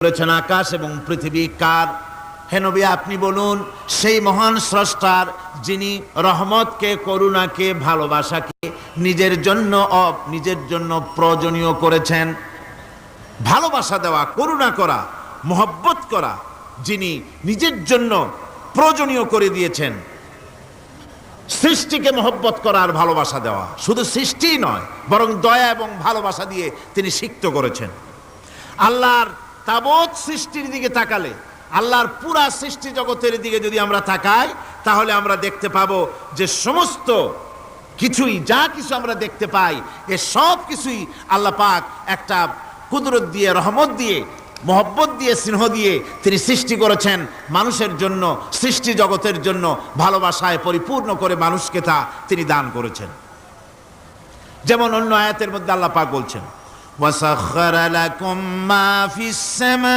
করেছেন আকাশ এবং পৃথিবী কার? হে নবী, আপনি বলুন সেই মহান স্রষ্টার, যিনি রহমতকে, করুণাকে, ভালোবাসাকে নিজের জন্য প্রয়োজনীয় করেছেন। ভালোবাসা দেওয়া, করুণা করা, মহব্বত করা যিনি নিজের জন্য প্রয়োজনীয় করে দিয়েছেন। সৃষ্টিকে মহব্বত করা আর ভালোবাসা দেওয়া, শুধু সৃষ্টিই নয় বরং দয়া এবং ভালোবাসা দিয়ে তিনি সিক্ত করেছেন। আল্লাহর তাবৎ সৃষ্টির দিকে তাকালে, আল্লাহর পুরা সৃষ্টি জগতের দিকে যদি আমরা তাকাই, তাহলে আমরা দেখতে পাবো যে সমস্ত কিছুই, যা কিছু আমরা দেখতে পাই, এ সব কিছুই আল্লাহ পাক একটা কুদরত দিয়ে, রহমত দিয়ে, মহব্বত দিয়ে, স্নেহ দিয়ে তিনি সৃষ্টি করেছেন মানুষের জন্য, সৃষ্টি জগতের জন্য। ভালোবাসায় পরিপূর্ণ করে মানুষকে তা তিনি দান করেছেন। যেমন অন্য আয়াতের মধ্যে আল্লাহ পাক বলছেন, ওয়াসাখখারা লাকুম মা ফিস সামা